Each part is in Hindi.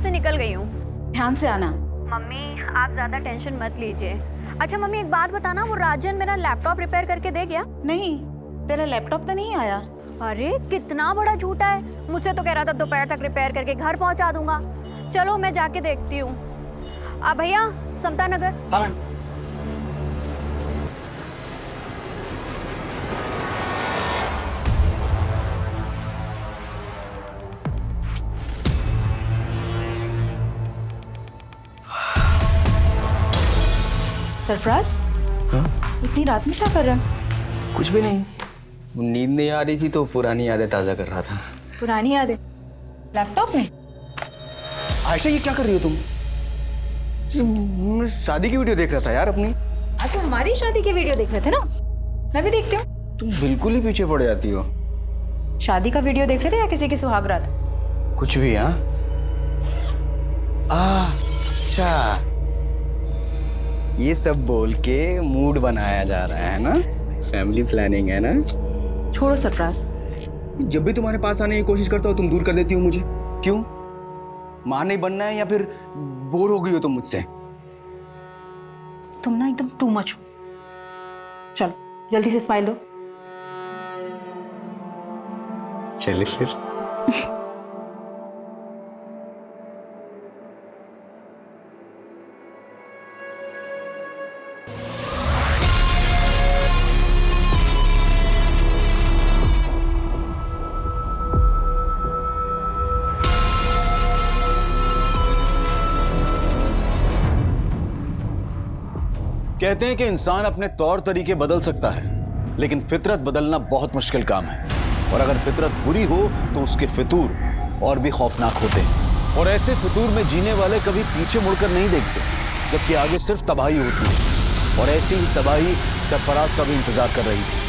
से निकल गई हूँ। ध्यान से आना। मम्मी आप ज्यादा टेंशन मत लीजिए। अच्छा मम्मी एक बात बताना, वो राजन मेरा लैपटॉप रिपेयर करके दे गया? नहीं, तेरा लैपटॉप तो नहीं आया। अरे कितना बड़ा झूठा है, मुझसे तो कह रहा था दोपहर तक रिपेयर करके घर पहुंचा दूंगा। चलो मैं जाके देखती हूँ। भैया समता नगर। हाँ। सरफराज, हाँ? इतनी रात में क्या कर रहा है? कुछ भी नहीं, नींद नहीं आ रही थी तो पुरानी यादें ताज़ा कर रहा था। पुरानी यादें लैपटॉप में? आयशा ये क्या कर रही हो तुम? मैं शादी की वीडियो देख रहा था यार अपनी। आज तो हमारी शादी की वीडियो देख रहे थे ना, मैं भी देखती हूँ। तुम बिल्कुल ही पीछे पड़ जाती हो। शादी का वीडियो देख रहे थे या किसी की सुहागरात? कुछ भी। हाँ अच्छा, ये सब बोल के मूड बनाया जा रहा है ना, फैमिली प्लानिंग है ना। छोड़ो सरफराज, जब भी तुम्हारे पास आने की कोशिश करता हो तुम दूर कर देती हो मुझे। क्यों? मां नहीं बनना है या फिर बोर हो गई हो तुम मुझसे? तुम ना एकदम टू मच हो। चलो जल्दी से स्माइल दो। चलिए फिर। कहते हैं कि इंसान अपने तौर तरीके बदल सकता है, लेकिन फितरत बदलना बहुत मुश्किल काम है। और अगर फितरत बुरी हो तो उसके फितूर और भी खौफनाक होते हैं। और ऐसे फितूर में जीने वाले कभी पीछे मुड़कर नहीं देखते, जबकि आगे सिर्फ तबाही होती है। और ऐसी ही तबाही सरफराज का भी इंतजार कर रही थी।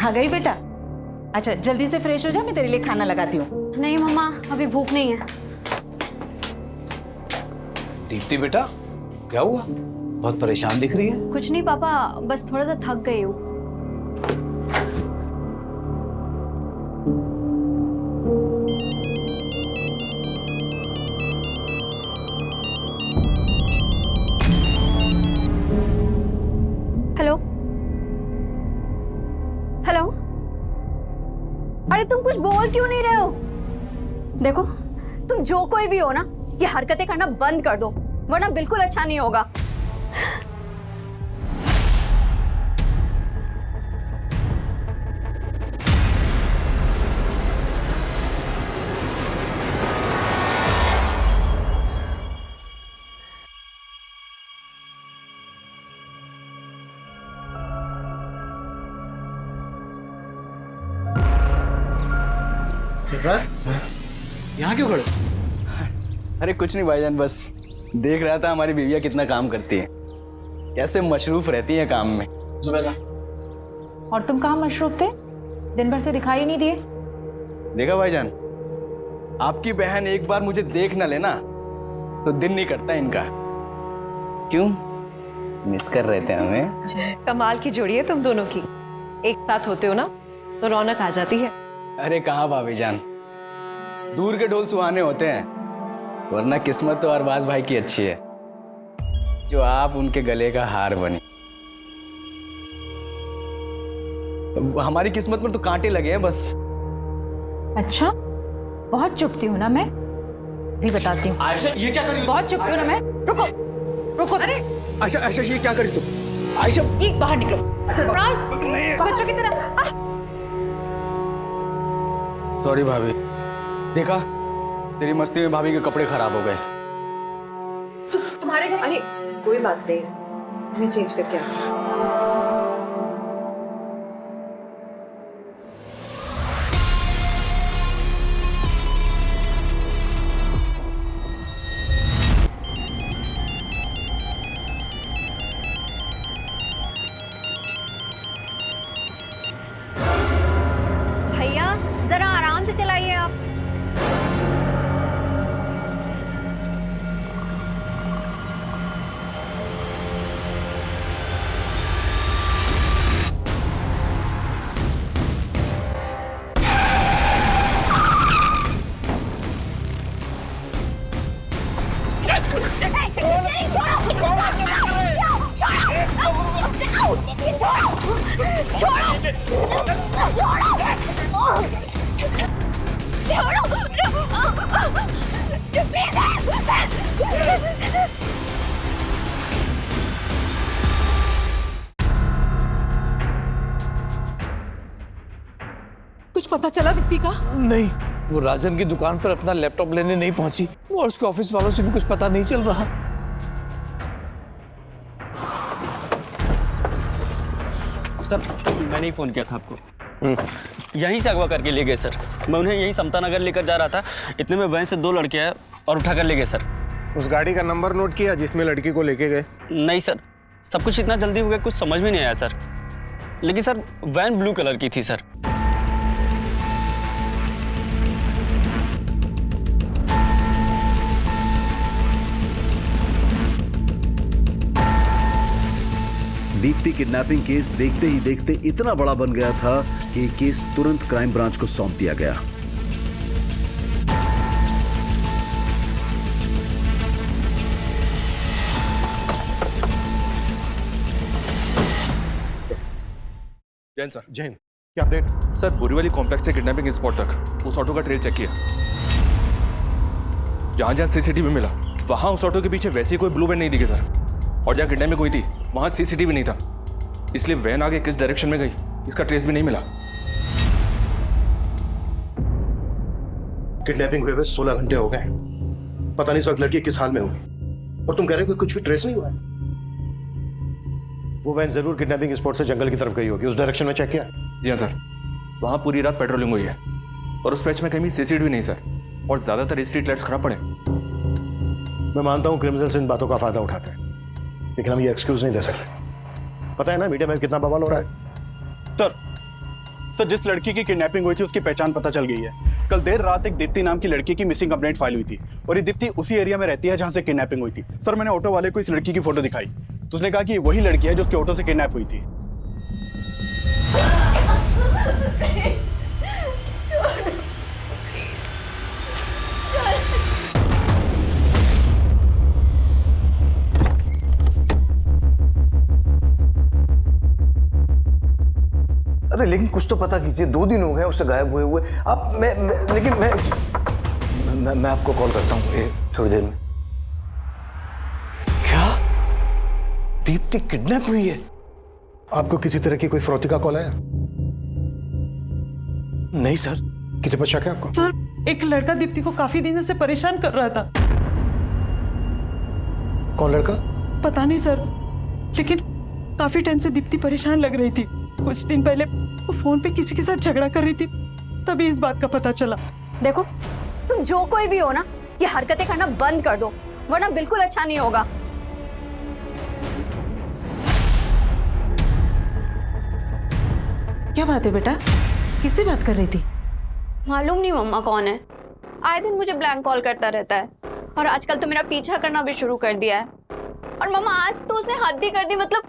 आ गई बेटा? अच्छा जल्दी से फ्रेश हो जा, मैं तेरे लिए खाना लगाती हूँ। नहीं मम्मा अभी भूख नहीं है। दीप्ति बेटा, क्या हुआ? बहुत परेशान दिख रही है। कुछ नहीं पापा, बस थोड़ा सा थक गई हूँ। हेलो हेलो, अरे तुम कुछ बोल क्यों नहीं रहे हो? देखो तुम जो कोई भी हो ना, ये हरकतें करना बंद कर दो, वरना बिल्कुल अच्छा नहीं होगा। सरफराज, यहाँ क्यों खड़े? अरे कुछ नहीं भाईजान, बस देख रहा था हमारी बीवियाँ कितना काम करती है, कैसे मशरूफ रहती है काम में। और तुम कहाँ मशरूफ थे? दिन भर से दिखाई नहीं दिए। देखा भाईजान, आपकी बहन एक बार मुझे देख ना लेना तो दिन नहीं कटता इनका। क्यों मिस कर रहे थे हमें? कमाल की जोड़ी है तुम दोनों की, एक साथ होते हो ना तो रौनक आ जाती है। अरे कहाँ भाभी जान, दूर के ढोल सुहाने होते हैं, वरना किस्मत तो अरबाज भाई की अच्छी है जो आप उनके गले का हार बनी। हमारी किस्मत पर तो कांटे लगे हैं बस। अच्छा बहुत चुपती हूँ ना मैं, भी बताती हूँ। आयशा ये क्या कर रही हो? बहुत चुपती हूँ ना मैं। रुको रुको। अरे आयशा, आयशा ये क्या कर रही तुम? आयशा ये बाहर निकलो। सरफराज बच्चों की तरह। सॉरी भाभी, देखा तेरी मस्ती में भाभी के कपड़े खराब हो गए। तुम्हारे अरे कोई बात नहीं, मैं चेंज करके आती हूँ। भैया जरा आराम से चलाइए आप। कुछ पता चला दीप्ति का? नहीं, वो राजन की दुकान पर अपना लैपटॉप लेने नहीं पहुंची और उसके ऑफिस वालों से भी कुछ पता नहीं चल रहा। सर मैंने ही फ़ोन किया था आपको। यहीं से अगवा करके ले गए सर। मैं उन्हें यहीं समता नगर लेकर जा रहा था, इतने में वहीं से 2 लड़के आए और उठा कर ले गए सर। उस गाड़ी का नंबर नोट किया जिसमें लड़की को लेके गए? नहीं सर, सब कुछ इतना जल्दी हो गया कुछ समझ में नहीं आया सर। लेकिन सर वैन ब्लू कलर की थी सर। दीप्ति किडनैपिंग केस देखते ही देखते इतना बड़ा बन गया था कि ये केस तुरंत क्राइम ब्रांच को सौंप दिया गया। जैन सर। जैन, क्या अपडेट? सर बोरीवली कॉम्प्लेक्स से किडनैपिंग स्पॉट तक उस ऑटो का ट्रेल चेक किया। जहां जहां सीसीटीवी मिला वहां उस ऑटो के पीछे वैसी कोई ब्लू बैंड नहीं दिखे सर। और जहां किडनैपिंग हुई थी वहां सीसीटीवी नहीं था, इसलिए वैन आगे किस डायरेक्शन में गई इसका ट्रेस भी नहीं मिला। किडनैपिंग हुए 16 घंटे हो गए, पता नहीं सब लड़की किस हाल में होगी, और तुम कह रहे हो कि कुछ भी ट्रेस नहीं हुआ है। वो वैन जरूर किडनैपिंग स्पॉट से जंगल की तरफ गई होगी, उस डायरेक्शन में चेक किया? जी हाँ सर, वहां पूरी रात पेट्रोलिंग हुई है और उस पैच में कहीं सीसीटीवी नहीं सर, और ज्यादातर स्ट्रीट लाइट्स खराब पड़े। मैं मानता हूँ क्रिमिनल्स इन बातों का फायदा उठाते हैं, लेकिन हम ये एक्सक्यूज नहीं दे सकते। पता है ना मीडिया में कितना बवाल हो रहा है। सर जिस लड़की की किडनैपिंग हुई थी उसकी पहचान पता चल गई है। कल देर रात एक दीप्ति नाम की लड़की की मिसिंग कंप्लेंट फाइल हुई थी और ये दीप्ति उसी एरिया में रहती है जहां से किडनैपिंग हुई थी। सर मैंने ऑटो वाले को इस लड़की की फोटो दिखाई तो उसने कहा कि वही लड़की है जो उसके ऑटो से किडनैप हुई थी। अरे लेकिन कुछ तो पता कीजिए, 2 दिन हो गए उससे गायब हुए हुए। अब मैं आपको कॉल करता हूँ थोड़ी देर में। क्या दीप्ति किडनैप हुई है? आपको किसी तरह की कोई फरौती का कॉल आया? नहीं सर। किसी पर शक है आपको? सर एक लड़का दीप्ति को काफी दिनों से परेशान कर रहा था। कौन लड़का? पता नहीं सर, लेकिन काफी टाइम से दीप्ति परेशान लग रही थी। कुछ दिन पहले वो फोन पे किसी के साथ झगड़ा कर रही थी, तभी इस बात का पता चला। देखो तुम जो कोई भी हो ना, ये हरकतें करना बंद कर दो, वरना बिल्कुल अच्छा नहीं होगा। क्या बात है बेटा, किससे बात कर रही थी? मालूम नहीं मम्मा कौन है, आए दिन मुझे ब्लैंक कॉल करता रहता है और आजकल तो मेरा पीछा करना भी शुरू कर दिया है। और मम्मा आज तो उसने हद ही कर दी। मतलब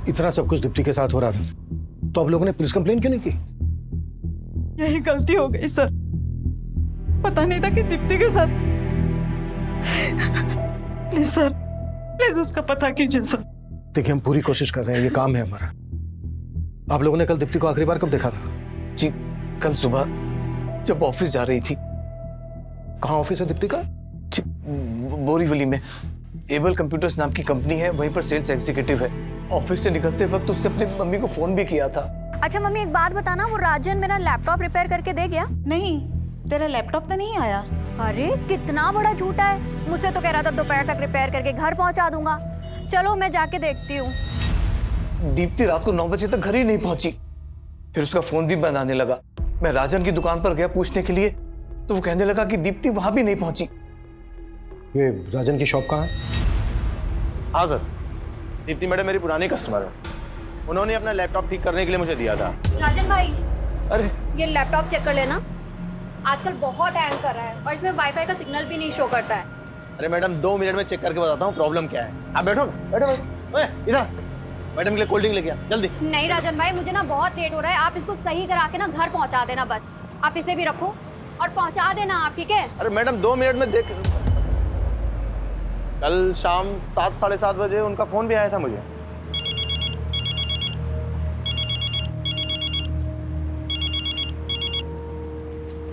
इतना सब कुछ दीप्ति के साथ हो रहा था तो आप लोगों ने पुलिस कंप्लेन क्यों नहीं की? यही गलती हो गई सर, पता नहीं था कि दीप्ति के साथ। प्लीज सर, प्लीज उसका पता कीजिए सर। देखिए हम पूरी कोशिश कर रहे हैं, ये काम है हमारा। आप लोगों ने कल दीप्ति को आखिरी बार कब देखा था? जी कल सुबह जब ऑफिस जा रही थी। कहाँ ऑफिस है दीप्ति का? जी बोरीवली में एबल कंप्यूटर्स नाम की कंपनी है, वहीं पर सेल्स एग्जीक्यूटिव है। ऑफिस से निकलते वक्त उसने अपनी मम्मी को फोन भी किया था। अच्छा मम्मी एक बात बताना, वो राजन मेरा लैपटॉप रिपेयर करके दे गया? नहीं, तेरा लैपटॉप तो नहीं आया? अरे कितना बड़ा झूठा है, मुझसे तो कह रहा था दोपहर तक रिपेयर करके घर पहुंचा दूंगा। चलो मैं जाके देखती हूँ। दीप्ति रात को 9 बजे तक घर ही नहीं पहुंची, फिर उसका फोन भी बंद आने लगा। मैं राजन की दुकान पर गया पूछने के लिए, तो वो कहने लगा कि दीप्ति वहां भी नहीं पहुंची। ये राजन की शॉप कहाँ है? हाँ सर, दीप्ति मैडम मेरी पुरानी कस्टमर है, उन्होंने अपना लैपटॉप ठीक करने के लिए मुझे दिया था। राजन भाई, अरे ये लैपटॉप चेक कर लेना, आजकल बहुत हैंग कर रहा है और इसमें वाईफाई का सिग्नल भी नहीं शो करता है। अरे मैडम 2 मिनट में चेक करके बताता हूँ प्रॉब्लम क्या है। आप बैठो ना, बैठो ओए, इधर मैडम के लिए कोल्ड ड्रिंक लेके आ जल्दी। नहीं राजन भाई, मुझे ना बहुत लेट हो रहा है, आप इसको सही करा के ना घर पहुंचा देना बस। आप इसे भी रखो और पहुंचा देना आप, ठीक है? अरे मैडम 2 मिनट में देख। कल शाम 7 साढ़े 7 बजे उनका फोन भी आया था मुझे।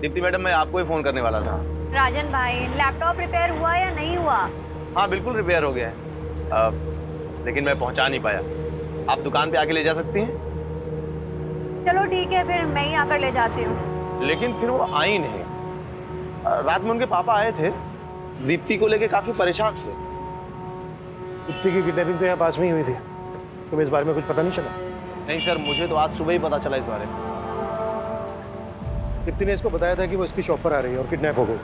दीप्ति मैडम मैं आपको ही फोन करने वाला था। राजन भाई, लैपटॉप रिपेयर हुआ या नहीं हुआ? हाँ बिल्कुल रिपेयर हो गया है, लेकिन मैं पहुंचा नहीं पाया। आप दुकान पे आके ले जा सकती हैं? चलो ठीक है, फिर मैं ही आकर ले जाती हूँ। लेकिन फिर वो आई नहीं। रात में उनके पापा आए थे, दीप्ति को लेके काफी परेशान थे। दीप्ति की किडनैपिंग तो यहाँ पास में ही हुई थी, तुम्हें इस बारे में कुछ पता नहीं चला? नहीं सर, मुझे तो आज सुबह ही पता चला इस बारे में। दीप्ति ने इसको बताया था कि वो इसकी शॉप पर आ रही है और किडनैप हो गई।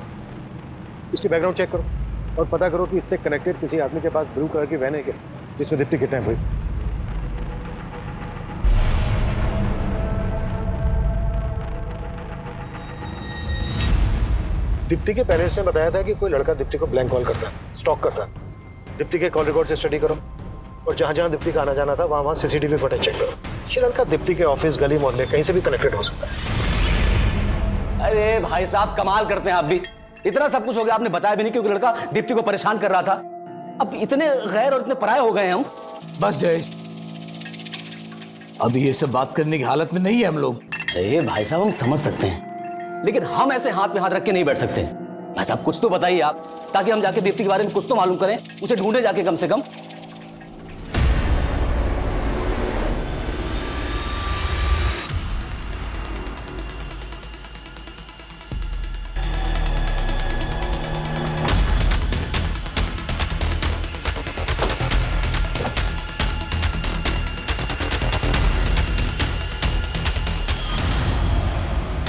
इसकी बैकग्राउंड चेक करो और पता करो कि इससे कनेक्टेड किसी आदमी के पास ब्लू कलर की वैन है क्या, जिसमें दीप्ति किडनैप हुई। दीप्ति के पेरेंट्स ने बताया था कि कोई लड़का दीप्ति को ब्लैंक कॉल करता है, स्टॉक करता है। दीप्ति के कॉल रिकॉर्ड से स्टडी करो और जहां जहां दीप्ति का आना जाना था वहां सीसीटीवी फुटेज चेक करो। ये लड़का दीप्ति के ऑफिस, गली, मोहल्ले कहीं से भी कनेक्टेड हो सकता है। अरे भाई साहब, कमाल करते हैं आप भी। इतना सब कुछ हो गया, आपने बताया भी नहीं क्योंकि लड़का दीप्ति को परेशान कर रहा था। अब इतने गैर और इतने पराये हो गए हम। बस जय, अभी ये सब बात करने की हालत में नहीं है हम लोग। अरे भाई साहब, हम समझ सकते हैं, लेकिन हम ऐसे हाथ में हाथ रख के नहीं बैठ सकते। भाई साहब कुछ तो बताइए आप, ताकि हम जाके दीप्ति के बारे में कुछ तो मालूम करें, उसे ढूंढे जाके कम से कम।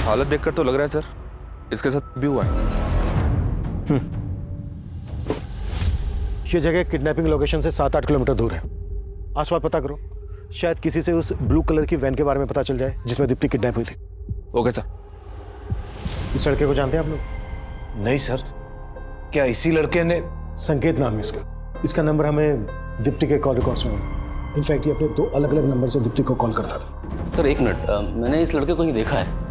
हालत देखकर तो लग रहा है सर इसके साथ भी हुआ है। ये जगह किडनैपिंग लोकेशन से 7-8 किलोमीटर दूर है। आसपास पता करो, शायद किसी से उस ब्लू कलर की वैन के बारे में पता चल जाए जिसमें दीप्ति किडनैप हुई थी। Okay sir. इस लड़के को जानते हैं आप लोग? नहीं सर। क्या इसी लड़के ने? संकेत नाम है इसका। इसका नंबर हमें दीप्ति के कॉल रिकॉर्ड्स में है। इनफैक्ट ये अपने 2 अलग-अलग नंबर से दीप्ति को कॉल करता था। सर एक मिनट, मैंने इस लड़के को ही देखा है।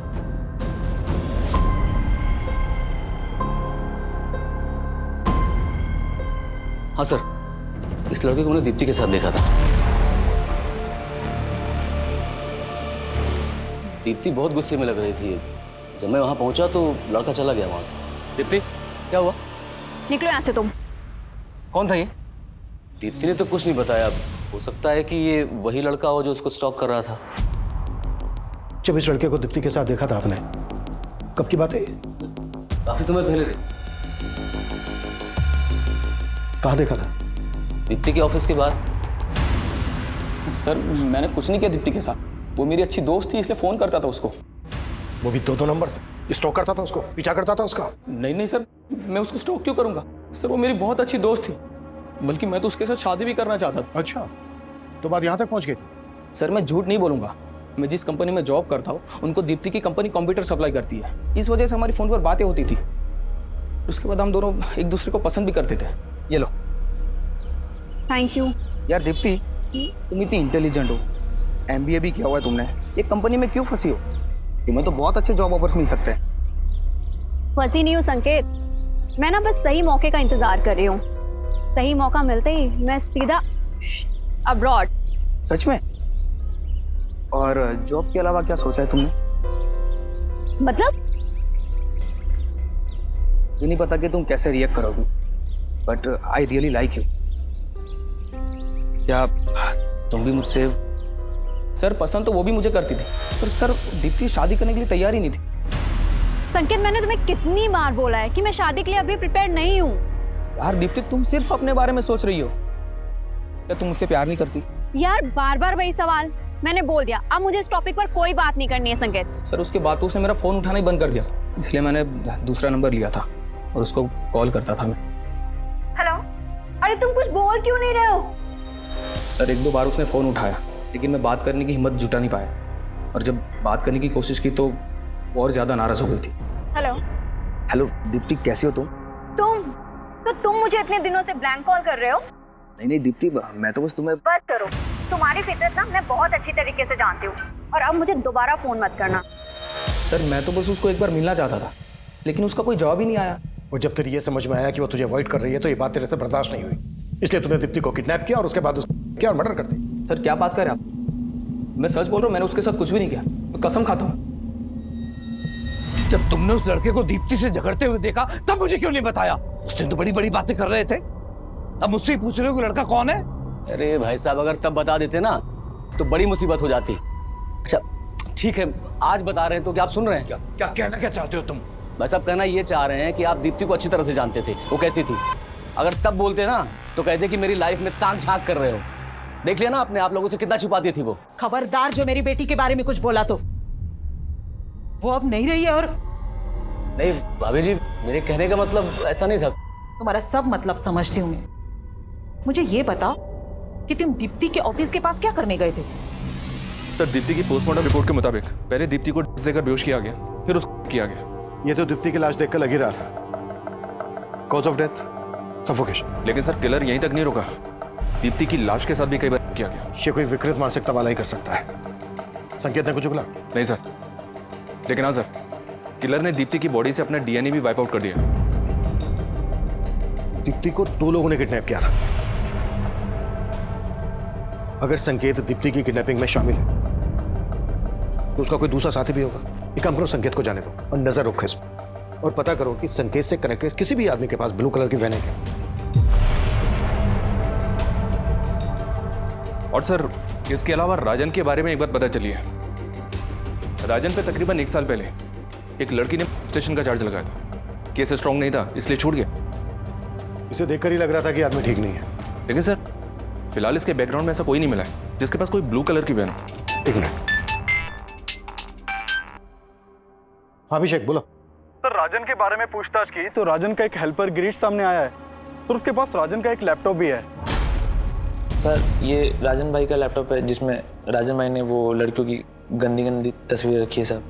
हाँ सर, इस लड़के को मैंने दीप्ति के साथ देखा था। दीप्ति बहुत गुस्से में लग रही थी। जब मैं वहां पहुंचा तो लड़का चला गया वहां से। दीप्ति क्या हुआ? निकलो यहाँ से तुम। कौन था ये? दीप्ति ने तो कुछ नहीं बताया। हो सकता है कि ये वही लड़का हो जो उसको स्टॉक कर रहा था। जब इस लड़के को दीप्ति के साथ देखा था आपने, कब की बात है? काफी समय पहले थी। कहाँ देखा था? दीप्ति के ऑफिस के बाहर। सर मैंने कुछ नहीं किया दीप्ति के साथ, वो मेरी अच्छी दोस्त थी इसलिए फोन करता था उसको। वो भी 2 नंबर से स्टॉक करता था उसको, पीछा करता था उसका? नहीं सर, मैं उसको स्टॉक क्यों करूंगा सर, वो मेरी बहुत अच्छी दोस्त थी, बल्कि मैं तो उसके साथ शादी भी करना चाहता था। अच्छा, तो बात यहाँ तक पहुँच गई थी? सर मैं झूठ नहीं बोलूंगा, मैं जिस कंपनी में जॉब करता हूँ उनको दीप्ति की कंपनी कंप्यूटर सप्लाई करती है, इस वजह से हमारी फोन पर बातें होती थी। उसके बाद हम दोनों एक दूसरे को पसंद भी करते थे। ये लो। Thank you. यार दीप्ति, तुम इतनी इंटेलिजेंट हो, MBA भी किया हुआ है तुमने, ये कंपनी में क्यों फंसी हो? तुम्हें तो बहुत अच्छे जॉब ऑफर्स मिल सकते हैं। फंसी नहीं हूँ संकेत, मैं ना बस सही मौके का इंतजार कर रही हूँ। सही मौका मिलते ही मैं सीधा अब्रॉड। सच में? और जॉब के अलावा क्या सोचा है तुमने? मतलब? मुझे नहीं पता कि तुम कैसे रिएक्ट करोगी, but I really like you. क्या तुम भी मुझसे? सर पसंद तो वो भी मुझे करती थी, पर सर दीप्ति शादी करने के लिए तैयार ही नहीं थी। संकेत, मैंने तुम्हें कितनी बार बोला है कि मैं शादी के लिए अभी प्रिपेयर नहीं हूँ। यार दीप्ति, तुम सिर्फ अपने बारे में सोच रही हो। क्या तुम मुझसे प्यार नहीं करती? यार बार बार वही सवाल। मैंने बोल दिया, अब मुझे इस टॉपिक पर कोई बात नहीं करनी है संकेत। सर, उसके बाद तो उसने मेरा फोन उठाना ही बंद कर दिया, इसलिए मैंने दूसरा नंबर लिया था और उसको कॉल करता था मैं। हेलो, अरे तुम कुछ बोल क्यों नहीं रहे हो? सर, 1-2 बार उसने फोन उठाया, लेकिन मैं बात करने की हिम्मत जुटा नहीं पाया, और जब बात करने की कोशिश की तो वो और ज्यादा नाराज हो गई थी। हेलो हेलो दीप्ति, कैसी हो तुम? तुम मुझे इतने दिनों से ब्लैंक कॉल कर रहे हो? नहीं दीप्ति, मैं तो बस तुम्हें... बस करो, तुम्हारी फितरत ना मैं बहुत अच्छी तरीके से जानती हूँ, और अब मुझे दोबारा फोन मत करना। सर, मैं तो बस उसको एक बार मिलना चाहता था, लेकिन उसका कोई जवाब ही नहीं आया। और जब तेरी ये समझ में आया कि वो तुझे अवॉइड कर रही है तो ये बात तेरे से बर्दाश्त नहीं हुई, इसलिए तूने दीप्ति को किडनैप किया और उसके बाद उसको किया और मर्डर कर दी। सर, क्या बात कर रहे हैं आप? मैं सच बोल रहा हूँ, मैंने उसके साथ कुछ भी नहीं किया, मैं कसम खाता हूँ। जब तुमने उस लड़के को दीप्ति से झगड़ते हुए देखा तब मुझे क्यों नहीं बताया? उस दिन तो बड़ी बड़ी बातें कर रहे थे, अब मुझसे ही पूछ रहे हो कि लड़का कौन है? अरे भाई साहब, अगर तब बता देते ना तो बड़ी मुसीबत हो जाती। अच्छा ठीक है, आज बता रहे हैं तो क्या आप सुन रहे हैं? क्या कहना क्या चाहते हो तुम? भाई साहब, कहना ये चाह रहे हैं कि आप दीप्ति को अच्छी तरह से जानते थे, वो कैसी थी। अगर तब बोलते ना तो कहते कि मेरी लाइफ में ताक झांक कर रहे हो। देख लिया ना आपने, आप लोगों से कितना छुपाती थी वो। खबरदार जो मेरी बेटी के बारे में कुछ बोला तो। वो अब नहीं रही है। और नहीं भाभी जी, मेरे कहने का मतलब ऐसा नहीं था। तुम्हारा सब मतलब समझती हूँ मैं। मुझे ये बताओ कि तुम दीप्ति के ऑफिस के पास क्या करने गए थे? सर, दीप्ति की पोस्टमार्टम रिपोर्ट के मुताबिक पहले दीप्ति को देकर बेहोश किया गया, फिर उसको किया गया। ये तो दीप्ति की लाश देखकर लग ही रहा था। Cause of death suffocation. लेकिन सर, किलर यहीं तक नहीं रुका, दीप्ति की लाश के साथ भी कई बार किया गया। ये कोई विकृत मानसिकता वाला ही कर सकता है। संकेत ने कुछ उगला? नहीं सर, लेकिन हाँ सर, किलर ने दीप्ति की बॉडी से अपना डीएनए भी वाइप आउट कर दिया। दीप्ति को 2 लोगों ने किडनैप किया था। अगर संकेत दीप्ति की किडनैपिंग में शामिल है तो उसका कोई दूसरा साथी भी होगा। एक काम करो, संकेत को जाने दो और नजर रखो इस पर, और पता करो कि संकेत से कनेक्टेड किसी भी आदमी के पास ब्लू कलर की वैन है क्या। और सर, इसके अलावा राजन के बारे में एक बात पता चली है। राजन पे तकरीबन 1 साल पहले एक लड़की ने स्टेशन का चार्ज लगाया था। केस स्ट्रॉन्ग नहीं था, इसलिए छूट गया। इसे देखकर ही लग रहा था कि आदमी ठीक नहीं है। लेकिन सर, फिलहाल इसके बैकग्राउंड में ऐसा कोई नहीं मिला है जिसके पास कोई ब्लू कलर की वैन हो। 1 मिनट। हाँ अभिषेक बोलो। सर, राजन के बारे में पूछताछ की तो राजन का एक हेल्पर गिरीश सामने आया है, तो उसके पास राजन का एक लैपटॉप भी है। सर, ये राजन भाई का लैपटॉप है जिसमें राजन भाई ने वो लड़कियों की गंदी गंदी तस्वीरें रखी है साहब।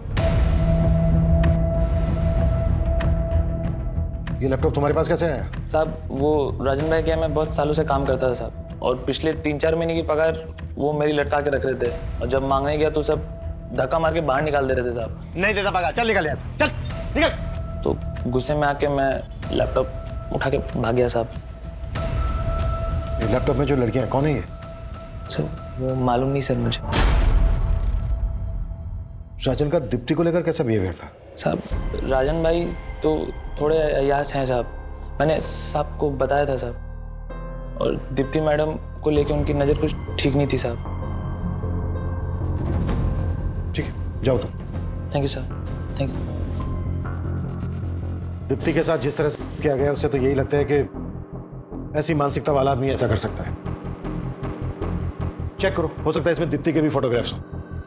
ये लैपटॉप तुम्हारे पास कैसे आया? साहब, वो राजन भाई क्या, मैं बहुत सालों से काम करता था साहब, और पिछले 3-4 महीने की पगार वो मेरी लटका के रख रहे थे, और जब मांगने गया तो सब धक्का मार के बाहर निकाल दे रहे थे साहब। नहीं देता पगार, चल निकल यहाँ से, चल निकल। तो गुस्से में आके मैं लैपटॉप उठा के भाग गया साहब। ये लैपटॉप में जो लड़कियां हैं, कौन है ये? सर, वो मालूम नहीं सर मुझे। राजन का दीप्ति को लेकर कैसा बिहेवियर था? साहब, राजन भाई तो थोड़े अयास हैं साहब, मैंने साहब को बताया था साहब, और दीप्ति मैडम को लेके उनकी नज़र कुछ ठीक नहीं थी साहब। ठीक है, जाओ तुम। Thank you sir, thank you. Deepti के साथ जिस तरह से किया गया उससे तो यही लगता है कि ऐसी मानसिकता वाला आदमी ऐसा कर सकता है। चेक करो, हो सकता है इसमें दीप्ति के भी फोटोग्राफ्स हो,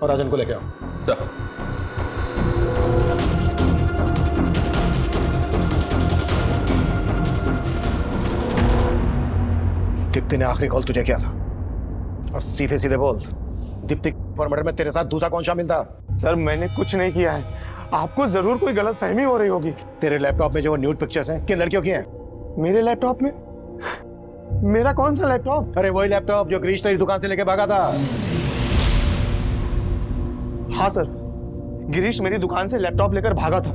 और राजन को लेके आओ। सर, दीप्ति ने आखिरी कॉल तुझे किया था, और सीधे सीधे बोल, दीप्ति और मर्डर में तेरे साथ दूसरा कौन शामिल था? सर, मैंने कुछ नहीं किया है, आपको जरूर कोई गलतफहमी हो रही होगी। तेरे लैपटॉप में जो न्यूड पिक्चर्स हैं, किन लड़कियों की हैं? मेरे लैपटॉप में? मेरा कौन सा लैपटॉप? अरे वही लैपटॉप जो गिरीश तेरी दुकान से लेके भागा था। हाँ सर, गिरीश मेरी दुकान से लैपटॉप लेकर भागा था,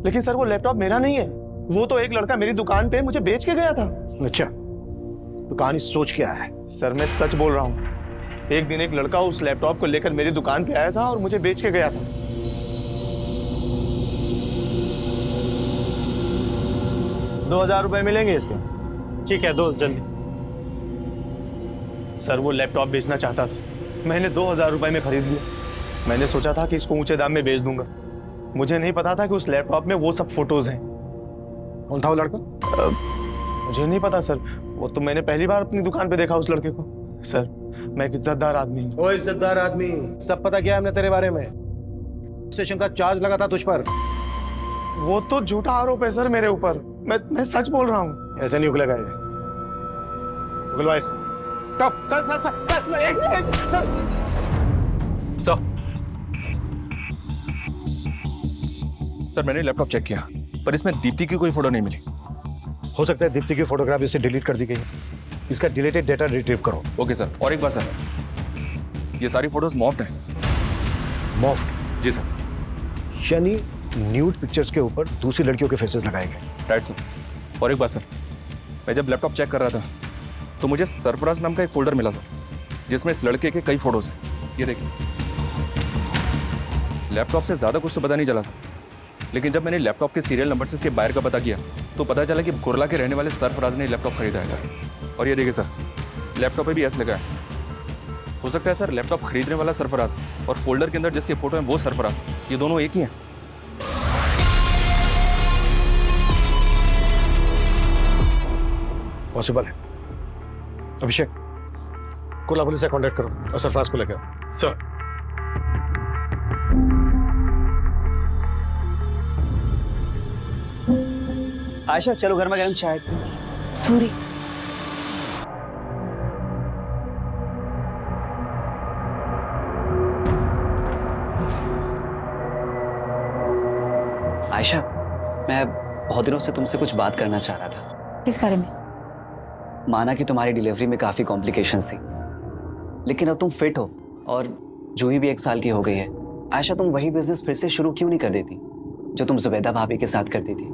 लेकिन सर वो लैपटॉप मेरा नहीं है, वो तो एक लड़का मेरी दुकान पे मुझे बेच के गया था। अच्छा, तो कहानी सोच क्या है? सर, मैं सच बोल रहा हूँ, एक दिन एक लड़का उस लैपटॉप को लेकर मेरी दुकान पे आया था और मुझे बेच के गया था। ₹2000 मिलेंगे इसके? ठीक है, दो जल्दी। सर, वो लैपटॉप बेचना चाहता था, मैंने ₹2000 में खरीद लिया। मैंने सोचा था कि इसको ऊंचे दाम में बेच दूंगा, मुझे नहीं पता था कि उस लैपटॉप में वो सब फोटोज हैं। कौन था वो लड़का? मुझे नहीं पता सर, वो तो मैंने पहली बार अपनी दुकान पे देखा उस लड़के को। सर मैं एक इज्जतदार आदमी हूँ। ओ इज्जतदार आदमी, सब पता किया हमने तेरे बारे में। स्टेशन का चार्ज लगा था तुझ पर। वो तो झूठा आरोप है सर मेरे ऊपर, मैं सच बोल रहा हूँ। ऐसे नहीं उगलेगा ये। उगलवाइस stop. Sir sir sir sir sir एक सर सर मैंने लैपटॉप चेक किया पर इसमें दीप्ति की कोई फोटो नहीं मिली। हो सकता है दीप्ति की फोटोग्राफ इससे डिलीट कर दी गई। इसका डिलीटेड डेटा रिट्रीव करो। Okay sir. और एक बात सर, ये सारी फोटोज मॉफ्ड हैं। मॉफ्ड? जी सर। यानी न्यूड पिक्चर्स के ऊपर दूसरी लड़कियों के फेसेस लगाए गए। Right sir. और एक बात सर, मैं जब लैपटॉप चेक कर रहा था तो मुझे सरफराज नाम का एक फोल्डर मिला सर जिसमें इस लड़के के कई फोटोज हैं। ये देखिए, लैपटॉप से ज़्यादा कुछ तो पता नहीं चला सर, लेकिन जब मैंने लैपटॉप के सीरियल नंबर से इसके बायर का पता किया तो पता चला कि कुरला के रहने वाले सरफराज ने लैपटॉप खरीदा है सर। और ये देखिए सर, लैपटॉप पे भी एस लगा है। हो सकता है सर लैपटॉप खरीदने वाला सरफराज और फोल्डर के अंदर जिसके फोटो हैं वो सरफराज, ये दोनों एक ही हैं। पॉसिबल है। अभिषेक, कुर्ला पुलिस से कांटेक्ट करो और सरफराज को लेकर आओ। सर। आयशा चलो घर में गरम चाय। सूरी, आयशा, मैं बहुत दिनों से तुमसे कुछ बात करना चाह रहा था। किस बारे में? माना कि तुम्हारी डिलीवरी में काफ़ी कॉम्प्लिकेशंस थी, लेकिन अब तुम फिट हो और जूही भी 1 साल की हो गई है। आयशा, तुम वही बिजनेस फिर से शुरू क्यों नहीं कर देती जो तुम जुबैदा भाभी के साथ करती थी?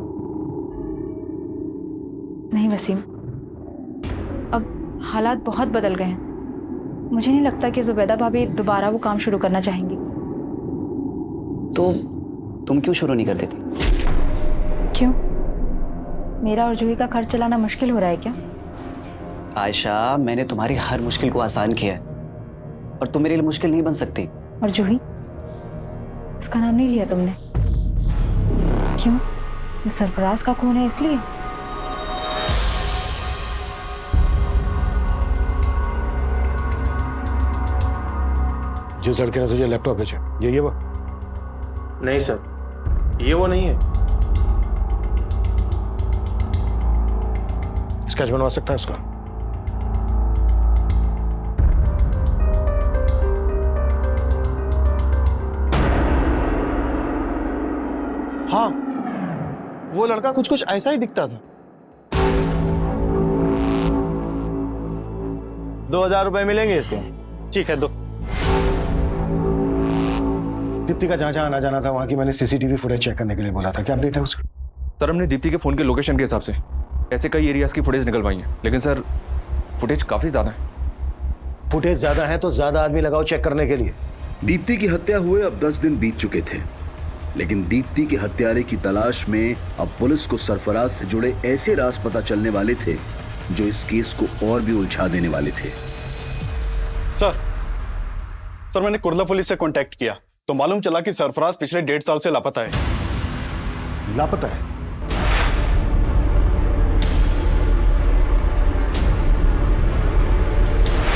नहीं वसीम, अब हालात बहुत बदल गए हैं। मुझे नहीं लगता कि जुबैदा भाभी दोबारा वो काम शुरू करना चाहेंगी। तो तुम क्यों शुरू नहीं कर देती? क्यों? मेरा और जूही का खर्च चलाना मुश्किल हो रहा है क्या? आयशा, मैंने तुम्हारी हर मुश्किल को आसान किया है और तुम मेरे लिए मुश्किल नहीं बन सकती। और जूही, उसका नाम नहीं लिया तुमने। क्यों? वो सरफराज का खून है इसलिए? जिस लड़के ने तुझे लैपटॉप भेजा, ये वो? नहीं सर, ये वो नहीं है। स्केच बनवा सकता है उसका? हाँ, वो लड़का कुछ कुछ ऐसा ही दिखता था। 2000 रुपए मिलेंगे इसके। ठीक है, दो। दीप्ति का जहां जहां आना जाना था वहां की मैंने सीसीटीवी फुटेज चेक करने के लिए बोला था। क्या अपडेट है उसका? सर हमने दीप्ति के फोन के लोकेशन के हिसाब से ऐसे कई एरियाज की फुटेज निकलवाई है, लेकिन सर फुटेज काफी ज्यादा है। फुटेज ज्यादा है तो ज्यादा आदमी लगाओ चेक करने के लिए। दीप्ति की हत्या हुए अब 10 दिन बीत चुके थे, लेकिन दीप्ति के हत्यारे की तलाश में अब पुलिस को सरफराज से जुड़े ऐसे राज पता चलने वाले थे जो इस केस को और भी उलझा देने वाले थे। सर मैंने कुर्ला पुलिस से कांटेक्ट किया तो मालूम चला कि सरफराज पिछले 1.5 साल से लापता है। लापता है?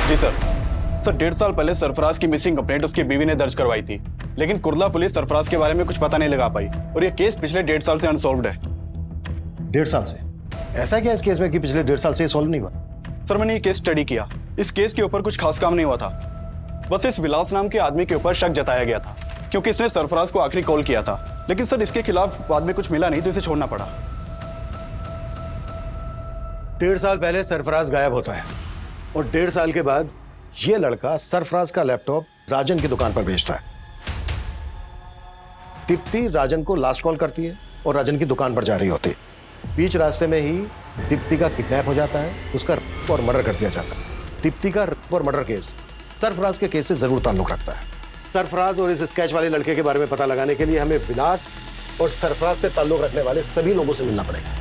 जी सर। 1.5 साल पहले सरफराज की मिसिंग कंप्लेंट उसकी बीवी ने दर्ज करवाई थी, लेकिन कुर्ला पुलिस सरफराज के बारे में कुछ पता नहीं लगा पाई और यह केस पिछले 1.5 साल से अनसॉल्व्ड है। 1.5 साल से? ऐसा क्या इस केस में कि पिछले 1.5 साल से सॉल्व नहीं हुआ? सर मैंने ये केस स्टडी किया, इस केस के ऊपर कुछ खास काम नहीं हुआ था। बस इस विलास नाम के आदमी के ऊपर शक जताया गया था क्योंकि इसने सरफराज को आखिरी कॉल किया था, लेकिन सर इसके खिलाफ बाद में कुछ मिला नहीं तो इसे छोड़ना पड़ा। 1.5 साल पहले सरफराज गायब होता है और 1.5 साल के बाद ये लड़का सरफराज का लैपटॉप राजन की दुकान पर बेचता है। दीप्ति राजन को लास्ट कॉल करती है और राजन की दुकान पर जा रही होती है। बीच रास्ते में ही दीप्ति का किडनैप हो जाता है, उसका रेप और मर्डर कर दिया जाता है। दीप्ति का रेप और मर्डर केस सरफराज के केस से जरूर ताल्लुक रखता है। सरफराज और इस स्केच वाले लड़के के बारे में पता लगाने के लिए हमें विलास और सरफराज से ताल्लुक रखने वाले सभी लोगों से मिलना पड़ेगा।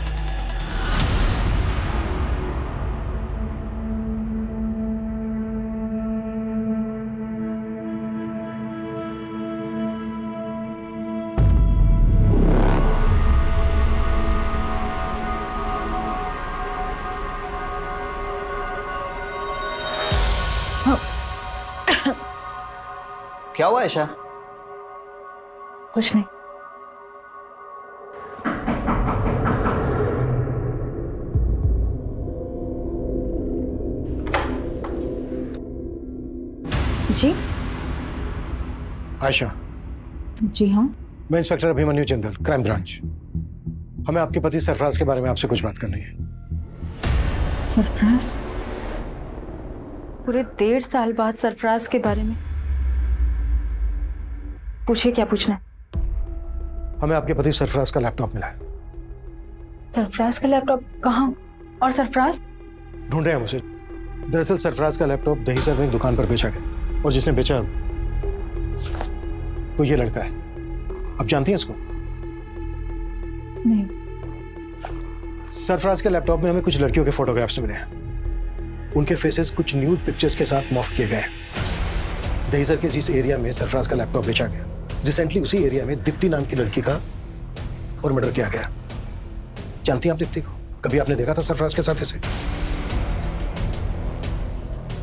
क्या हुआ आयशा? कुछ नहीं। जी आयशा, जी हाँ। मैं inspector Abhimanyu Jindal, crime branch. हमें आपके पति सरफराज के बारे में आपसे कुछ बात करनी है। सरफराज? पूरे 1.5 साल बाद सरफराज के बारे में? पूछिए, क्या पूछना है? हमें आपके पति सरफराज का लैपटॉप मिला है। सरफराज का लैपटॉप? कहाँ? और सरफराज? ढूंढ रहे हैं हम उसे। दरअसल सरफराज का लैपटॉप दहीसर में एक दुकान पर बेचा गया, और जिसने बेचा तो ये लड़का है। आप जानती हैं इसको? नहीं। सरफराज के लैपटॉप में हमें कुछ लड़कियों के फोटोग्राफ्स मिले हैं। उनके फेसेस कुछ न्यूड पिक्चर्स के साथ मॉर्फ किए गए। दहीसर के जिस एरिया में सरफराज का लैपटॉप बेचा गया, रिसेंटली उसी एरिया में दीप्ति नाम की लड़की का और मर्डर किया गया। जानती हैं आप दीप्ति को? कभी आपने देखा था सरफराज के साथ इसे?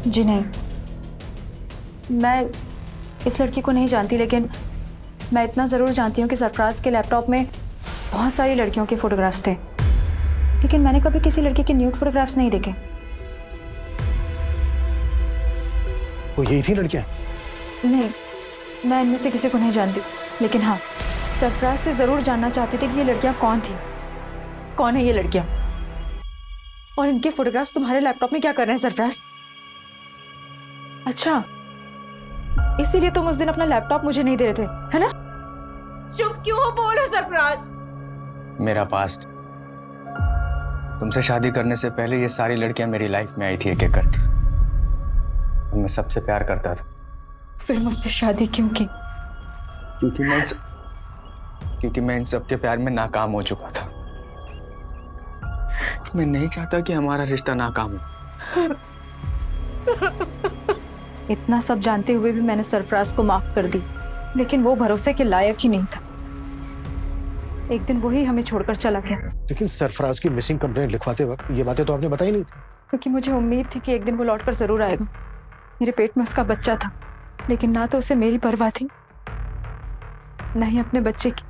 जी नहीं, मैं इस लड़की को नहीं जानती, लेकिन मैं इतना ज़रूर जानती हूँ कि सरफराज के लैपटॉप में बहुत सारी लड़कियों के फोटोग्राफ्स थे, लेकिन मैंने कभी किसी लड़की के न्यूड फोटोग्राफ्स नहीं देखे। वो यही थी लड़कियां? नहीं, मैं इनमें से किसी को नहीं जानती, लेकिन हाँ, सरफराज से ज़रूर जानना चाहती थी कि ये लड़कियाँ कौन थी, कौन है ये लड़कियाँ, और इनके फोटोग्राफ्स तुम्हारे लैपटॉप में क्या कर रहे हैं सरफराज? अच्छा, इसीलिए तुम उस दिन अपना लैपटॉप मुझे नहीं दे रहे थे, है ना? चुप क्यों हो? बोलो सरफराज। मेरा पास्ट। तुमसे शादी करने से पहले ये सारी लड़कियां मेरी लाइफ में आई थी एक एक करके, और मैं सबसे प्यार करता था। फिर मुझसे शादी क्यों की? क्योंकि मैं इन सबके प्यार में नाकाम हो चुका था। मैं नहीं चाहता कि हमारा रिश्ता नाकाम हो। इतना सब जानते हुए भी मैंने सरफराज को माफ कर दी, लेकिन वो भरोसे के लायक ही नहीं था। एक दिन वही हमें छोड़कर चला गया। लेकिन सरफराज की मिसिंग कंप्लेंट लिखवाते वक्त ये बातें तो आपने बताई नहीं थी। क्योंकि मुझे उम्मीद थी कि एक दिन वो लौटकर जरूर आएगा। मेरे पेट में उसका बच्चा था, लेकिन ना तो उसे मेरी परवाह थी, ना ही अपने बच्चे की।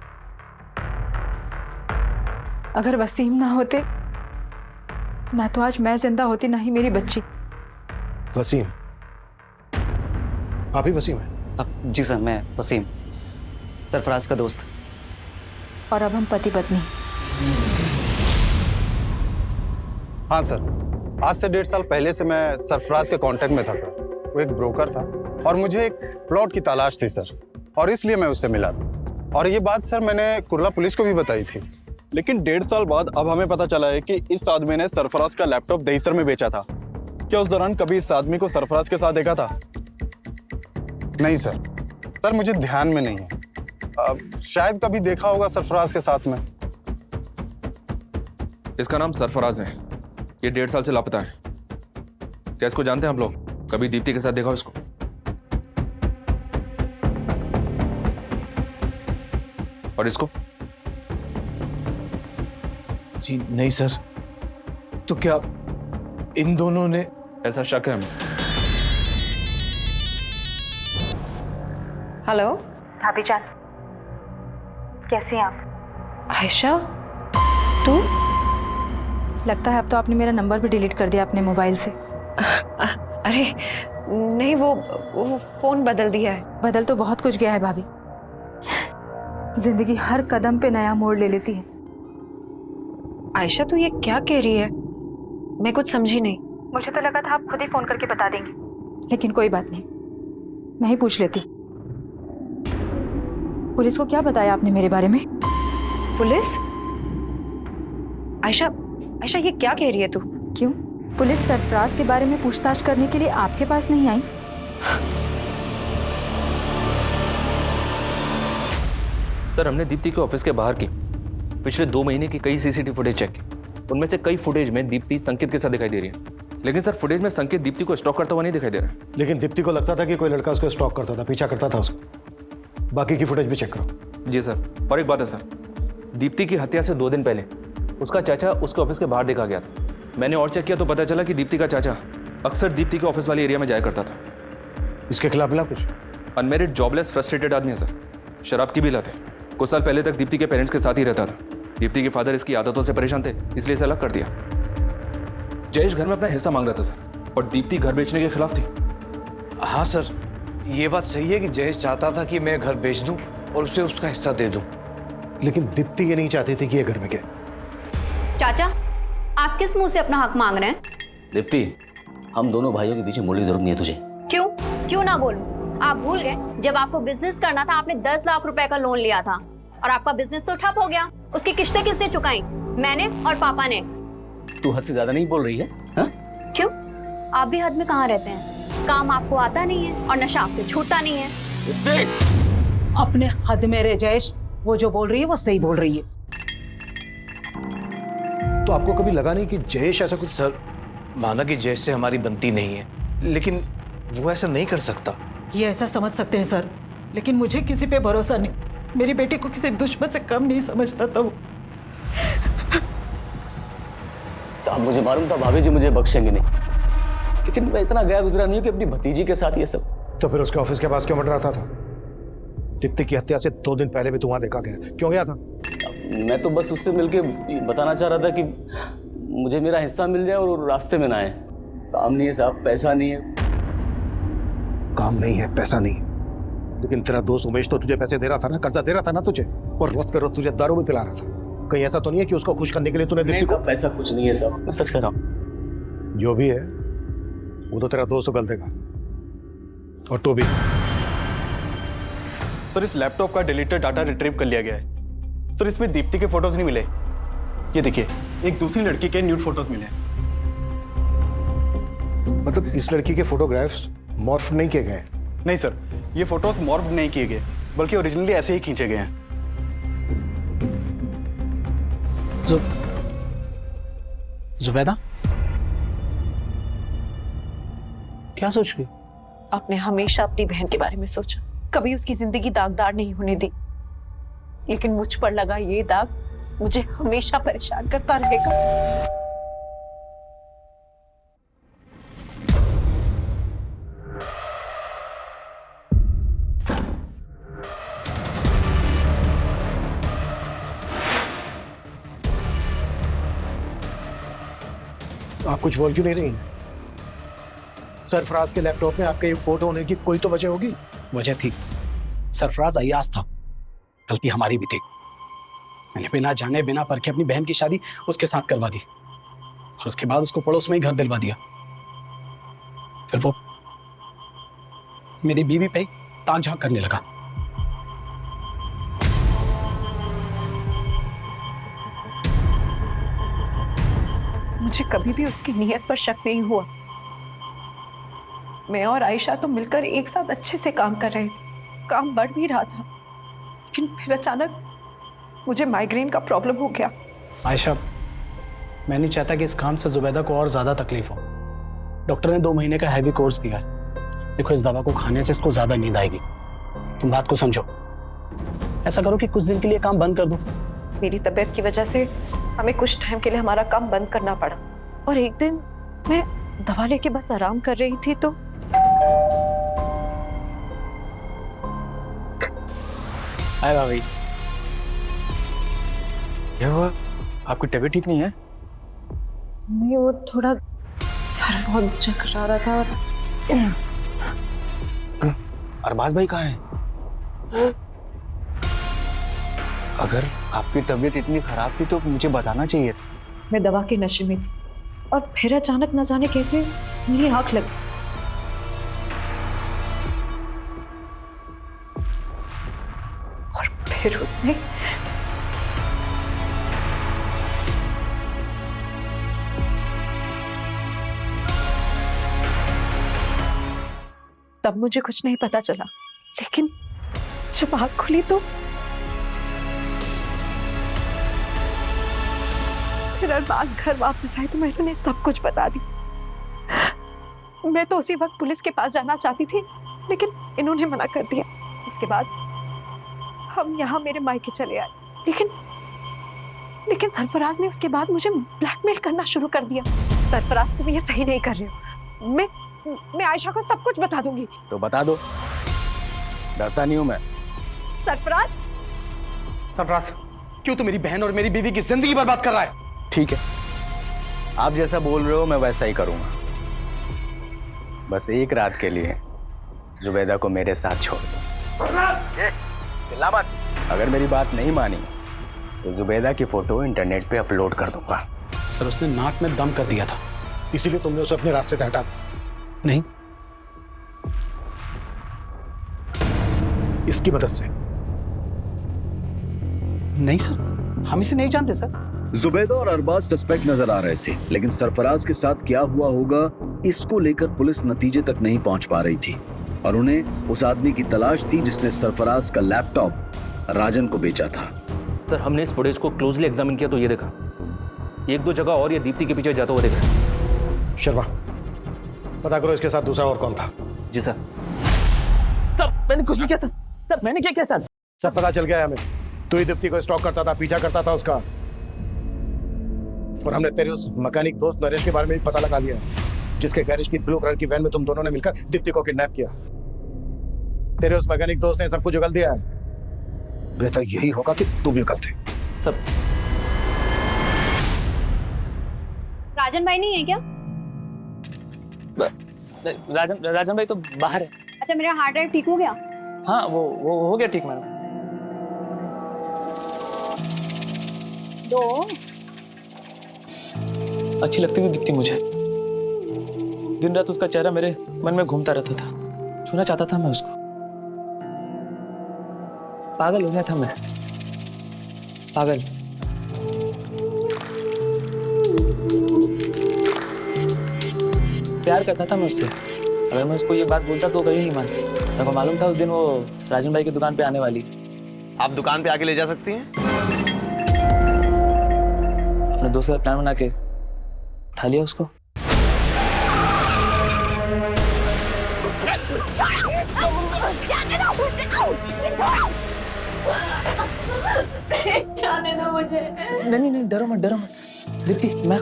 अगर वसीम ना होते, ना तो आज मैं जिंदा होती, ना ही मेरी बच्ची। वसीम? आप ही वसीम है? जी सर, मैं वसीम, सरफराज का दोस्त। और अब हम पति पत्नी। हाँ सर, आज से 1.5 साल पहले से मैं सरफराज के कांटेक्ट में था सर। वो एक ब्रोकर था और मुझे एक प्लॉट की तलाश थी सर, और इसलिए मैं उससे मिला था। और ये बात सर मैंने कुर्ला पुलिस को भी बताई थी। लेकिन 1.5 साल बाद अब हमें पता चला है कि इस आदमी ने सरफराज का लैपटॉप दहीसर में बेचा था। क्या उस दौरान कभी इस आदमी को सरफराज के साथ देखा था? नहीं सर, मुझे ध्यान में नहीं है। शायद कभी देखा होगा सरफराज के साथ में। इसका नाम सरफराज है, ये 1.5 साल से लापता है। क्या इसको जानते हैं आप लोग? कभी दीप्ति के साथ देखा हो इसको? और इसको? जी नहीं सर। तो क्या इन दोनों ने? ऐसा शक है हमें। हेलो भाभी जान, कैसी हैं आप? आयशा, तू? लगता है अब तो आपने मेरा नंबर भी डिलीट कर दिया अपने मोबाइल से। अरे नहीं, वो फोन बदल दिया है। बदल तो बहुत कुछ गया है भाभी। जिंदगी हर कदम पे नया मोड़ ले लेती है। आयशा, तू ये क्या कह रही है? मैं कुछ समझी नहीं। मुझे तो लगा था आप खुद ही फोन करके बता देंगे, लेकिन कोई बात नहीं, मैं ही पूछ लेती। पुलिस को क्या बताया आपने मेरे बारे में? पुलिस? आयशा, ये क्या कह रही है तू? क्यों? पुलिस सरफराज के बारे में पूछताछ करने के लिए आपके पास नहीं आई? सर, हमने दीप्ति के ऑफिस के बाहर की पिछले 2 महीने की कई सीसीटीवी फुटेज चेक की। उनमें से कई फुटेज में दीप्ति संकेत के साथ दिखाई दे रही है, लेकिन सर फुटेज में संकेत दीप्ति को स्टॉक करता हुआ नहीं दिखाई दे रहा है। लेकिन दीप्ति को लगता था कि कोई लड़का उसको स्टॉक करता था, पीछा करता था उसको। बाकी की फुटेज भी चेक करो। जी सर। और एक बात है सर, दीप्ति की हत्या से 2 दिन पहले उसका चाचा उसके ऑफिस के बाहर देखा गया था। मैंने और चेक किया तो पता चला कि दीप्ति का चाचा अक्सर दीप्ति के ऑफिस वाले एरिया में जाया करता था। इसके खिलाफ मिला कुछ? अनमेरिड जॉबलेस फ्रस्ट्रेटेड आदमी है सर, शराब की भी लत है। कुछ साल पहले तक दीप्ति के पेरेंट्स के साथ ही रहता था। दीप्ति के फादर इसकी आदतों से परेशान थे, इसलिए इसे अलग कर दिया। जयेश घर में अपना हिस्सा मांग रहा था सर, और दीप्ति घर बेचने के खिलाफ थी। हाँ सर, ये बात सही है कि जयेश चाहता था कि मैं घर बेच दूं और उसे उसका हिस्सा दे दूं। लेकिन दीप्ति ये नहीं चाहती थी कि ये घर में क्या। चाचा, आप किस मुंह से अपना हक मांग रहे हैं? दीप्ति, हम दोनों भाइयों के पीछे मुड़ने की जरूरत नहीं है तुझे। क्यों ना बोलूं? आप भूल गए जब आपको बिजनेस करना था आपने 10 लाख रुपए का लोन लिया था और आपका बिजनेस तो ठप हो गया। उसकी किस्तें किसने चुकाई? मैंने और पापा ने। तू हद से ज्यादा नहीं बोल रही है? हा? क्यों? आप भी हद में कहाँ रहते हैं? काम आपको आता नहीं है और नशा आपसे छूटता नहीं है। अपने हद में रह जयेश, वो जो बोल रही है वो सही बोल रही है। तो आपको कभी लगा नहीं कि जयेश ऐसा कुछ? सर, माना कि जयेश से हमारी बनती नहीं है, लेकिन वो ऐसा नहीं कर सकता। ये ऐसा समझ सकते हैं सर, लेकिन मुझे किसी पे भरोसा नहीं। मेरी बेटी को किसी दुश्मन से कम नहीं समझता था वो। साहब, मुझे मालूम था भाभी जी मुझे बख्शेंगे नहीं, लेकिन मैं इतना गया गुजरा नहीं हूं कि अपनी भतीजी के साथ ये सब। तो फिर उसके ऑफिस के पास क्यों मंडराता था? दीप्ति की हत्या से 2 दिन पहले भी तू वहां देखा गया, क्यों गया था? मैं तो बस उससे मिलके बताना चाह रहा था कि मुझे मेरा हिस्सा मिल जाए और रास्ते में ना आए। काम नहीं है साहब, पैसा नहीं है। काम नहीं है, पैसा नहीं है, लेकिन तेरा दोस्त उमेश तो तुझे पैसे दे रहा था ना, कर्जा दे रहा था ना तुझे, और रोज पे रोज तुझे दारू भी पिला रहा था। कहीं ऐसा तो नहीं है कि उसको खुश करने के लिए तूने दीप्ति को? पैसा कुछ नहीं है साहब, मैं सच कह रहा हूँ। जो भी है वो तो तेरा दोस्त गलत देगा, और तू भी। सर, इस लैपटॉप का डिलीटेड डाटा रिट्रीव कर लिया गया है। सर, इसमें दीप्ति के फोटोज नहीं मिले। ये देखिए, एक दूसरी लड़की के न्यूड फोटोज मिले। मतलब इस लड़की के फोटोग्राफ्स मॉर्फ नहीं किए गए? नहीं सर, ये फोटोज मॉर्फ नहीं किए गए, बल्कि ओरिजिनली ऐसे ही खींचे गए हैं। जुबैदा, क्या सोच रही? आपने हमेशा अपनी बहन के बारे में सोचा, कभी उसकी जिंदगी दागदार नहीं होने दी, लेकिन मुझ पर लगा ये दाग मुझे हमेशा परेशान करता रहेगा। आप कुछ बोल क्यों नहीं रही हैं? सरफराज के लैपटॉप में आपके ये फोटो होने की कोई तो वजह होगी। वजह थी, सरफराज अय्याज था, गलती हमारी भी थी। मैंने बिना जाने बिना परखे अपनी बहन की शादी उसके साथ करवा दी, और उसके बाद उसको पड़ोस में ही घर दिलवा दिया। फिर वो मेरी बीवी पे ताक झांक करने लगा। मुझे कभी भी उसकी नीयत पर शक नहीं हुआ। मैं और आयशा तो मिलकर एक साथ अच्छे से काम कर रहे थे, काम बढ़ भी रहा था, लेकिन फिर अचानक मुझे माइग्रेन का प्रॉब्लम हो गया। आयशा, मैं नहीं चाहता कि इस काम से जुबैदा को और ज्यादा तकलीफ हो। डॉक्टर ने 2 महीने का हैवी कोर्स दिया है। देखो, इस दवा को खाने से इसको ज्यादा नींद आएगी। तुम बात को समझो। ऐसा करो कि कुछ दिन के लिए काम बंद कर दो। मेरी तबीयत की वजह से हमें कुछ टाइम के लिए हमारा काम बंद करना पड़ा, और एक दिन मैं दवा लेके बस आराम कर रही थी तो हाय भाभी। क्या हुआ? आपकी तबीयत ठीक नहीं है? नहीं, वो थोड़ा सर बहुत चकरा रहा था। अरबाज भाई कहाँ हैं? अगर आपकी तबीयत इतनी खराब थी तो मुझे बताना चाहिए था। मैं दवा के नशे में थी, और फिर अचानक न जाने कैसे मेरी आंख लग गई, और फिर उसने तब मुझे कुछ नहीं पता चला, लेकिन जब आंख खुली तो फिर अरबाज घर वापस आए तो मैंने उन्हें सब कुछ बता दी। मैं तो उसी वक्त पुलिस के पास जाना चाहती थी, लेकिन इन्होंने मना कर दिया। उसके बाद हम यहाँ मेरे मायके चले आए, लेकिन सरफराज ने उसके बाद मुझे ब्लैकमेल करना शुरू कर दिया। सरफराज, तुम ये सही नहीं कर रहे हो, मैं आयशा को सब कुछ बता दूंगी। तो बता दो, डरता नहीं हूं मैं। सरफराज, सरफराज, क्यों तू मेरी बहन और मेरी बीवी की जिंदगी बर्बाद कर रहा है? ठीक है, आप जैसा बोल रहे हो मैं वैसा ही करूंगा। बस एक रात के लिए जुबैदा को मेरे साथ छोड़ दो। चिल्ला मत। अगर मेरी बात नहीं मानी तो जुबैदा की फोटो इंटरनेट पे अपलोड कर दूंगा। सर, उसने नाक में दम कर दिया था, इसीलिए तुमने उसे अपने रास्ते से हटा दिया। नहीं, इसकी मदद से। नहीं सर, हम इसे नहीं जानते सर। जुबैदा और अरबाज सस्पेक्ट नजर आ रहे थे, लेकिन सरफराज के साथ क्या हुआ होगा इसको लेकर पुलिस नतीजे तक नहीं पहुंच पा रही थी और उन्हें उस आदमी की तलाश थी जिसने सरफराज का लैपटॉप राजन को बेचा था। सर, हमने इस फुटेज को क्लोजली एग्जामिन किया तो ये देखा, एक दो जगह और ये दीप्ति के पीछे जाता हुआ देखा। शर्मा, पता करो इसके साथ दूसरा और कौन था। जी सर। सर मैंने कुछ नहीं किया था सर, मैंने क्या किया सर? सब पता चल गया है हमें। तू ही दीप्ति को स्टॉक करता था, पीछा करता था उसका। और हमने तेरे उस मैकेनिक दोस्त नरेश के बारे में भी पता लगा लिया, जिसके गैरेज की ब्लू कलर की वैन में तुम दोनों ने मिलकर दीप्ति को किडनैप किया। तेरे उस मैकेनिक दोस्त ने सब कुछ उगल दिया है। बेहतर यही होगा कि तू भी उगलते। सब राजन भाई नहीं है क्या? राजन भाई तो बाहर है। अच्छा, मेरा हार्ड ड्राइव ठीक हो गया? हाँ, वो हो गया ठीक मैडम। दो अच्छी लगती थी दीप्ति मुझे। दिन रात उसका चेहरा मेरे मन में घूमता रहता था, छूना चाहता था मैं उसको। पागल हो गया था मैं, पागल। प्यार करता था मैं उससे। अगर मैं उसको ये बात बोलता तो कभी नहीं मानती। मेरे को मालूम था उस दिन वो राजन भाई की दुकान पे आने वाली। आप दुकान पे आके ले जा सकती हैं। अपने दोस्त का प्लान बना के उठा लिया उसको। जाने दो मुझे। नहीं, डरो मत दीप्ति, मैं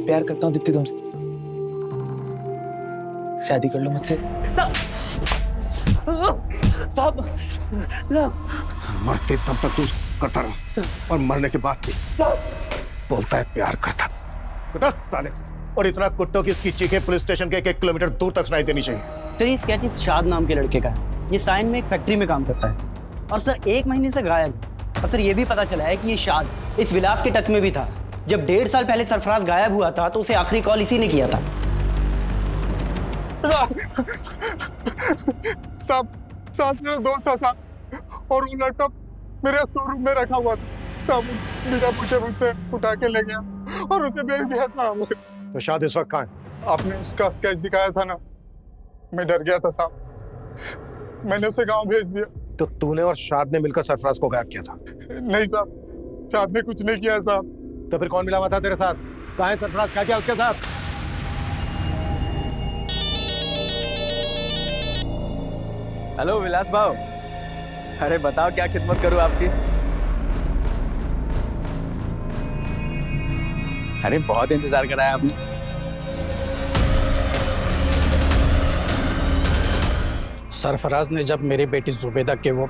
प्यार करता हूँ दीप्ति तुमसे। शादी कर लो मुझसे। साहब, मरते तब तक तू करता रहा और मरने के बाद भी बोलता है प्यार करता था। कुत्ता साले। और इतना कुत्तों की इसकी चीखें पुलिस स्टेशन के 1 किलोमीटर दूर तक सुनाई देनी चाहिए। सर, ये स्केच इस शाद नाम के लड़के का है। ये साइन में एक फैक्ट्री में काम करता है और सर 1 महीने से गायब। और सर ये भी पता चला है कि ये शाद इस विलास के टच में भी था। जब 1.5 साल पहले सरफराज गायब हुआ था तो उसे आखिरी कॉल इसी ने किया था। साथ मेरा दोस्त था साहब, और वो लैपटॉप मेरे स्टोर रूम में रखा हुआ था साहब। बिना पूछे मुझसे उठा के ले गया और उसे भेज दिया साहब। तो शाद इस वक्त कहाँ है? आपने उसका स्केच दिखाया था ना, मैं डर गया था साहब, मैंने उसे गांव भेज दिया। तो तूने और शाद ने मिलकर सरफराज को गायब किया था? नहीं साहब, शाद ने कुछ नहीं किया है साहब। तो फिर कौन मिला हुआ था तेरे साथ? कहाँ है सरफराज? क्या किया उसके साथ? हेलो विलास भाव, अरे बताओ क्या खिदमत करूं आपकी? अरे बहुत इंतजार कराया आपने। सरफराज ने जब मेरी बेटी जुबैदा के वो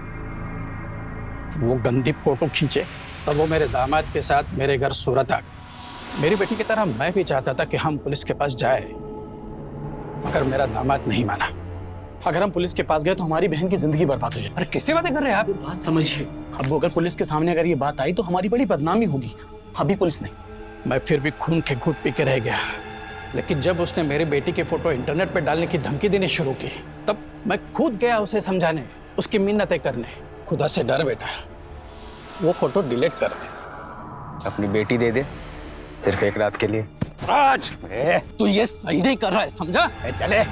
गंदी फोटो खींचे तब वो मेरे दामाद के साथ मेरे घर सूरत आ गए। मेरी बेटी की तरह मैं भी चाहता था कि हम पुलिस के पास जाए, मगर मेरा दामाद नहीं माना। अगर हम पुलिस के पास गए तो हमारी बहन की जिंदगी बर्बाद हो जाए। अरे कैसे बातें कर रहे हैं आप? बात समझिए। अब अगर पुलिस के सामने अगर ये बात आई तो हमारी बड़ी बदनामी होगी। अभी पुलिस नहीं, मैं फिर भी खून के घूंट पी के रह गया। लेकिन जब उसने मेरी बेटी की फोटो इंटरनेट पर डालने की धमकी देनी शुरू की तब मैं खुद गया उसे समझाने, उसकी मिन्नतें करने। खुदा से डर बेटा, वो फोटो डिलीट कर दे। अपनी बेटी दे दे, सिर्फ 1 रात के लिए। राज, तू ये सही नहीं कर रहा है, समझा? चले,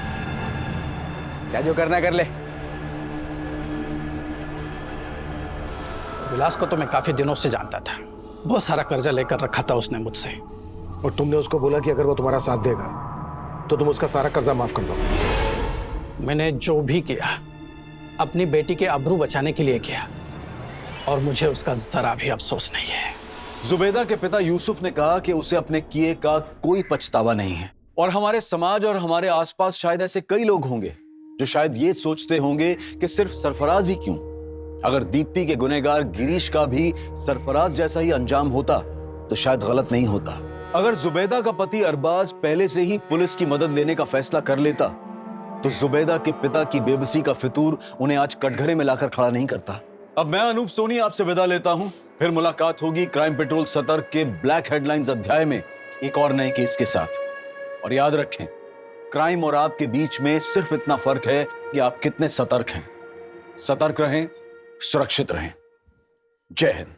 क्या जो करना कर ले। विलास को तो मैं काफी दिनों से जानता था। बहुत सारा कर्जा लेकर रखा था उसने मुझसे। और तुमने उसको बोला कि अगर वो तुम्हारा साथ देगा तो तुम उसका सारा कर्जा माफ कर दो। मैंने जो भी किया अपनी बेटी के आबरू बचाने के लिए किया और मुझे उसका जरा भी अफसोस नहीं है। जुबैदा के पिता यूसुफ ने कहा कि उसे अपने किए का कोई पछतावा नहीं है, और हमारे समाज और हमारे आसपास शायद ऐसे कई लोग होंगे जो शायद ये सोचते होंगे कि सिर्फ सरफराज ही क्यों, अगर दीप्ति के गुनहगार गिरीश का भी सरफराज जैसा ही अंजाम होता तो शायद गलत नहीं होता। अगर जुबैदा का पति अरबाज पहले से ही पुलिस की मदद लेने का फैसला कर लेता तो जुबैदा के पिता की बेबसी का फितूर उन्हें आज कटघरे में लाकर खड़ा नहीं करता। अब मैं अनूप सोनी आपसे विदा लेता हूं, फिर मुलाकात होगी क्राइम पेट्रोल सतर्क के ब्लैक हेडलाइंस अध्याय में एक और नए केस के साथ। और याद रखें, क्राइम और आपके बीच में सिर्फ इतना फर्क है कि आप कितने सतर्क हैं। सतर्क रहें, सुरक्षित रहें। जय हिंद।